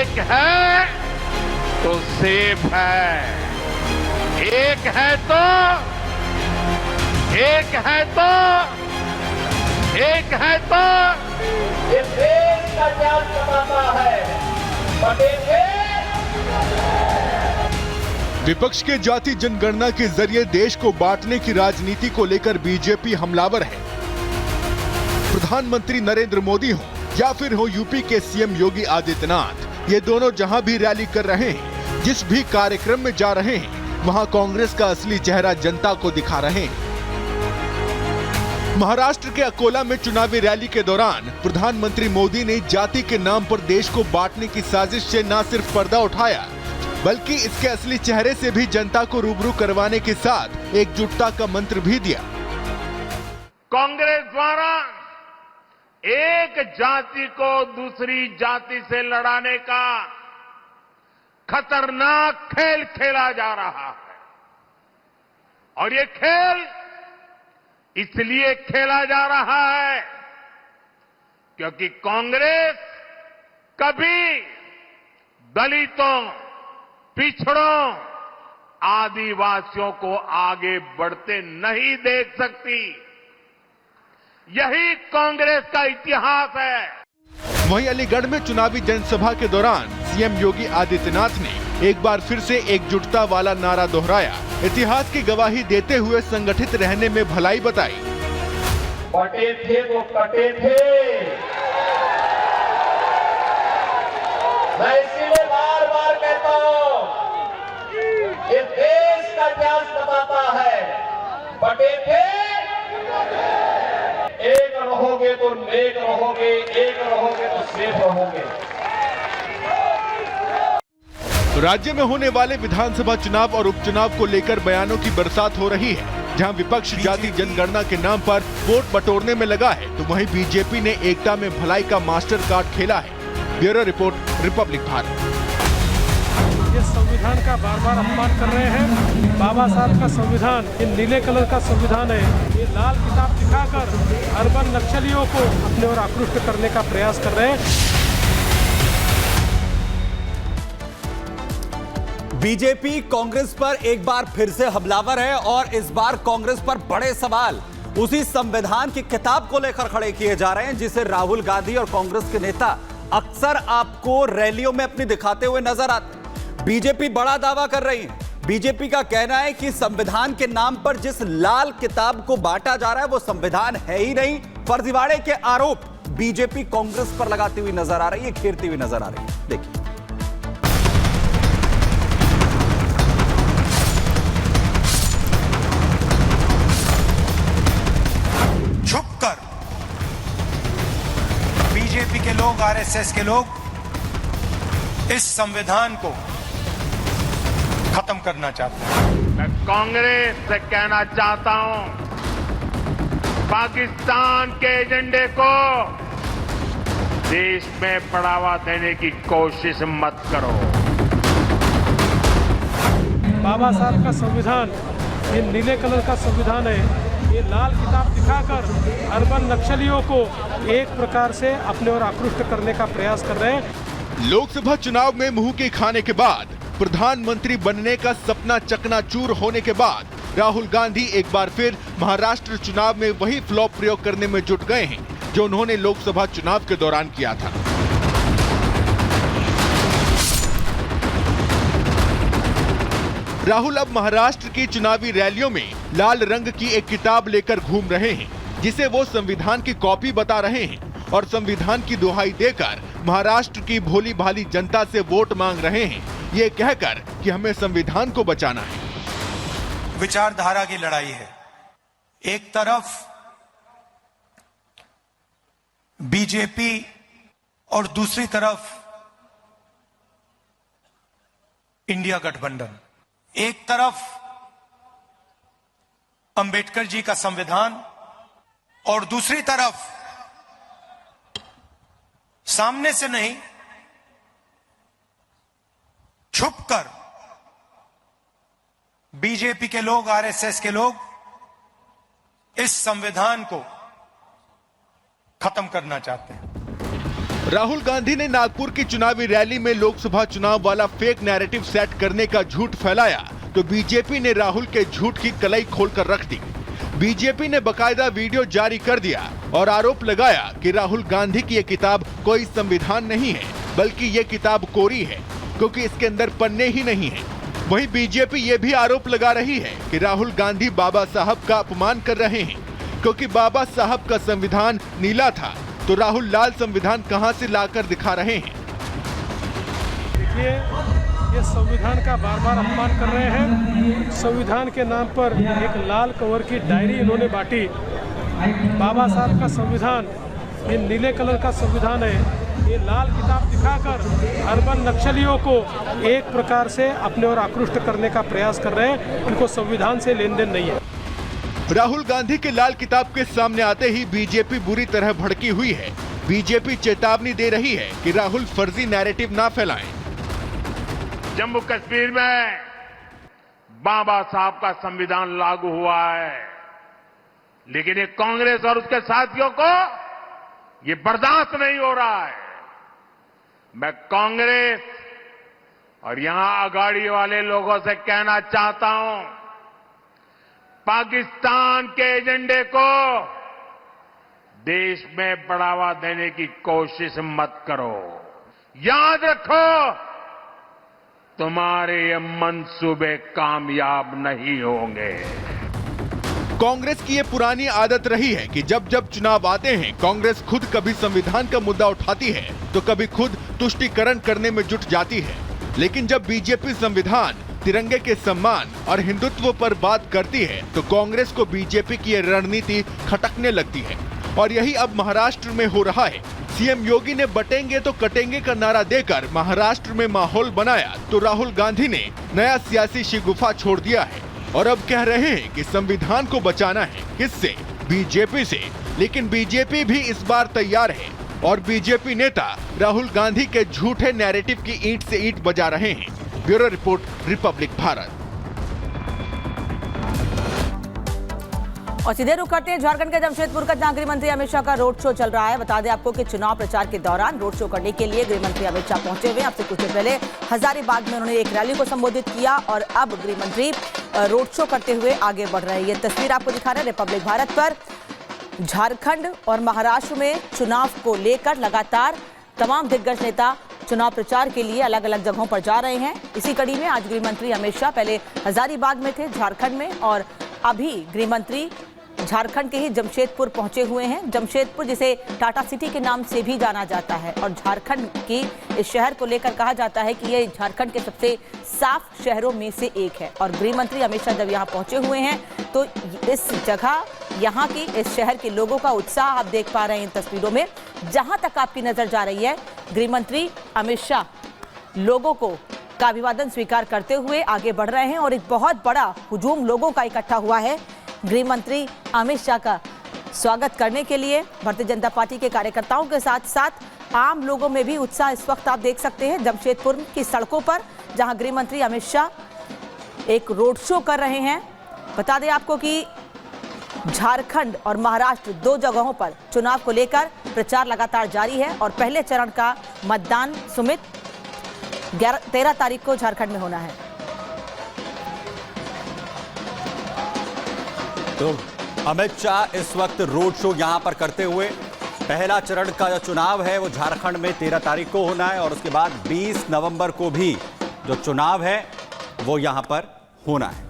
एक है तो सेफ है, एक है तो ये देश का न्याय बताता है। विपक्ष के जाति जनगणना के जरिए देश को बांटने की राजनीति को लेकर बीजेपी हमलावर है। प्रधानमंत्री नरेंद्र मोदी हो या फिर हो यूपी के सीएम योगी आदित्यनाथ, ये दोनों जहां भी रैली कर रहे हैं, जिस भी कार्यक्रम में जा रहे हैं, वहां कांग्रेस का असली चेहरा जनता को दिखा रहे हैं। महाराष्ट्र के अकोला में चुनावी रैली के दौरान प्रधानमंत्री मोदी ने जाति के नाम पर देश को बांटने की साजिश से न सिर्फ पर्दा उठाया, बल्कि इसके असली चेहरे से भी जनता को रूबरू करवाने के साथ एकजुटता का मंत्र भी दिया। कांग्रेस द्वारा एक जाति को दूसरी जाति से लड़ाने का खतरनाक खेल खेला जा रहा है, और ये खेल इसलिए खेला जा रहा है क्योंकि कांग्रेस कभी दलितों, पिछड़ों, आदिवासियों को आगे बढ़ते नहीं देख सकती। यही कांग्रेस का इतिहास है। वहीं अलीगढ़ में चुनावी जनसभा के दौरान सीएम योगी आदित्यनाथ ने एक बार फिर से एकजुटता वाला नारा दोहराया, इतिहास की गवाही देते हुए संगठित रहने में भलाई बताई। बटे थे वो कटे थे, मैं इसीलिए बार बार कहता हूं, ये देश का इतिहास बताता है, बटे थे, एक रहोगे तो नेक रहोगे, एक रहोगे तो सेफ रहोगे। राज्य में होने वाले विधानसभा चुनाव और उपचुनाव को लेकर बयानों की बरसात हो रही है। जहां विपक्ष जाति जनगणना के नाम पर वोट बटोरने में लगा है, तो वहीं बीजेपी ने एकता में भलाई का मास्टर कार्ड खेला है। Bureau report, Republic Bharat. ये संविधान का बार बार अपमान कर रहे हैं। बाबा साहब का संविधान, ये नीले कलर का संविधान है, ये लाल किताब दिखाकर अर्बन नक्सलियों को अपने ओर आकृष्ट करने का प्रयास कर रहे हैं। बीजेपी कांग्रेस पर एक बार फिर से हमलावर है और इस बार कांग्रेस पर बड़े सवाल उसी संविधान की किताब को लेकर खड़े किए जा रहे हैं, जिसे राहुल गांधी और कांग्रेस के नेता अक्सर आपको रैलियों में अपनी दिखाते हुए नजर आते हैं। बीजेपी बड़ा दावा कर रही है। बीजेपी का कहना है कि संविधान के नाम पर जिस लाल किताब को बांटा जा रहा है वो संविधान है ही नहीं। फर्जीवाड़े के आरोप बीजेपी कांग्रेस पर लगाती हुई नजर आ रही है, घेरती हुई नजर आ रही है। देखिए, छुपकर बीजेपी के लोग, आरएसएस के लोग इस संविधान को खत्म करना चाहते हैं। मैं कांग्रेस से कहना चाहता हूं, पाकिस्तान के एजेंडे को देश में बढ़ावा देने की कोशिश मत करो। बाबा साहब का संविधान, ये नीले कलर का संविधान है, ये लाल किताब दिखाकर अर्बन नक्सलियों को एक प्रकार से अपने ओर आकृष्ट करने का प्रयास कर रहे हैं। लोकसभा चुनाव में मुंह की खाने के बाद, प्रधानमंत्री बनने का सपना चकनाचूर होने के बाद राहुल गांधी एक बार फिर महाराष्ट्र चुनाव में वही फ्लॉप प्रयोग करने में जुट गए हैं जो उन्होंने लोकसभा चुनाव के दौरान किया था। राहुल अब महाराष्ट्र की चुनावी रैलियों में लाल रंग की एक किताब लेकर घूम रहे हैं, जिसे वो संविधान की कॉपी बता रहे हैं और संविधान की दुहाई देकर महाराष्ट्र की भोली भाली जनता से वोट मांग रहे हैं, ये कहकर कि हमें संविधान को बचाना है। विचारधारा की लड़ाई है। एक तरफ बीजेपी और दूसरी तरफ इंडिया गठबंधन। एक तरफ अंबेडकर जी का संविधान और दूसरी तरफ सामने से नहीं, छुपकर बीजेपी के लोग, आरएसएस के लोग इस संविधान को खत्म करना चाहते हैं। राहुल गांधी ने नागपुर की चुनावी रैली में लोकसभा चुनाव वाला फेक नैरेटिव सेट करने का झूठ फैलाया तो बीजेपी ने राहुल के झूठ की कलई खोलकर रख दी। बीजेपी ने बकायदा वीडियो जारी कर दिया और आरोप लगाया कि राहुल गांधी की ये किताब कोई संविधान नहीं है, बल्कि ये किताब कोरी है क्योंकि इसके अंदर पन्ने ही नहीं है। वहीं बीजेपी ये भी आरोप लगा रही है कि राहुल गांधी बाबा साहब का अपमान कर रहे हैं क्योंकि बाबा साहब का संविधान नीला था तो राहुल लाल संविधान कहां से लाकर दिखा रहे हैं। देखिए, ये संविधान का बार बार अपमान कर रहे हैं। संविधान के नाम पर एक लाल कवर की डायरी इन्होंने बांटी। बाबा साहब का संविधान ये नीले कलर का संविधान है। ये लाल किताब दिखाकर अर्बन नक्सलियों को एक प्रकार से अपने ओर आकृष्ट करने का प्रयास कर रहे हैं। इनको संविधान से लेन देन नहीं है। राहुल गांधी के लाल किताब के सामने आते ही बीजेपी बुरी तरह भड़की हुई है। बीजेपी चेतावनी दे रही है कि राहुल फर्जी नैरेटिव ना फैलाएं। जम्मू कश्मीर में बाबा साहब का संविधान लागू हुआ है, लेकिन ये कांग्रेस और उसके साथियों को ये बर्दाश्त नहीं हो रहा है। मैं कांग्रेस और यहां अघाड़ी वाले लोगों से कहना चाहता हूं, पाकिस्तान के एजेंडे को देश में बढ़ावा देने की कोशिश मत करो। याद रखो, तुम्हारे ये मंसूबे कामयाब नहीं होंगे। कांग्रेस की ये पुरानी आदत रही है कि जब जब चुनाव आते हैं कांग्रेस खुद कभी संविधान का मुद्दा उठाती है तो कभी खुद तुष्टीकरण करने में जुट जाती है। लेकिन जब बीजेपी संविधान, तिरंगे के सम्मान और हिंदुत्व पर बात करती है तो कांग्रेस को बीजेपी की ये रणनीति खटकने लगती है। और यही अब महाराष्ट्र में हो रहा है। सीएम योगी ने बटेंगे तो कटेंगे का नारा देकर महाराष्ट्र में माहौल बनाया तो राहुल गांधी ने नया सियासी शिगुफा छोड़ दिया है और अब कह रहे हैं कि संविधान को बचाना है। किससे? बीजेपी से। लेकिन बीजेपी भी इस बार तैयार है और बीजेपी नेता राहुल गांधी के झूठे नैरेटिव की ईंट से ईंट बजा रहे हैं। Bureau report, Republic Bharat. और सीधे रुख करते हैं झारखंड के जमशेदपुर का, जहां गृह मंत्री अमित शाह का रोड शो चल रहा है। बता दें आपको कि चुनाव प्रचार के दौरान रोड शो करने के लिए गृह मंत्री अमित शाह पहुंचे हुए। अब से कुछ देर पहले हजारीबाग में उन्होंने एक रैली को संबोधित किया और अब गृह मंत्री रोड शो करते हुए आगे बढ़ रहे हैं। ये तस्वीर आपको दिखा रहे हैं रिपब्लिक भारत पर। झारखंड और महाराष्ट्र में चुनाव को लेकर लगातार तमाम दिग्गज नेता चुनाव प्रचार के लिए अलग अलग जगहों पर जा रहे हैं। इसी कड़ी में आज गृह मंत्री अमित शाह पहले हजारीबाग में थे झारखंड में, और अभी गृह मंत्री झारखंड के ही जमशेदपुर पहुंचे हुए हैं। जमशेदपुर जिसे टाटा सिटी के नाम से भी जाना जाता है और झारखंड की इस शहर को लेकर कहा जाता है कि ये झारखंड के सबसे साफ शहरों में से एक है। और गृह मंत्री अमित शाह जब यहाँ पहुंचे हुए हैं तो इस जगह, यहाँ की इस शहर के लोगों का उत्साह आप देख पा रहे हैं इन तस्वीरों में। जहां तक आपकी नजर जा रही है, गृह मंत्री अमित शाह लोगों को का अभिवादन स्वीकार करते हुए आगे बढ़ रहे हैं और एक बहुत बड़ा हुजूम लोगों का इकट्ठा हुआ है गृह मंत्री अमित शाह का स्वागत करने के लिए। भारतीय जनता पार्टी के कार्यकर्ताओं के साथ साथ आम लोगों में भी उत्साह इस वक्त आप देख सकते हैं जमशेदपुर की सड़कों पर, जहां गृह मंत्री अमित शाह एक रोड शो कर रहे हैं। बता दें आपको कि झारखंड और महाराष्ट्र दो जगहों पर चुनाव को लेकर प्रचार लगातार जारी है और पहले चरण का मतदान सुमित 13 तारीख को झारखंड में होना है। तो अमित शाह इस वक्त रोड शो यहां पर करते हुए, पहला चरण का जो चुनाव है वो झारखंड में 13 तारीख को होना है और उसके बाद 20 नवंबर को भी जो चुनाव है वो यहां पर होना है।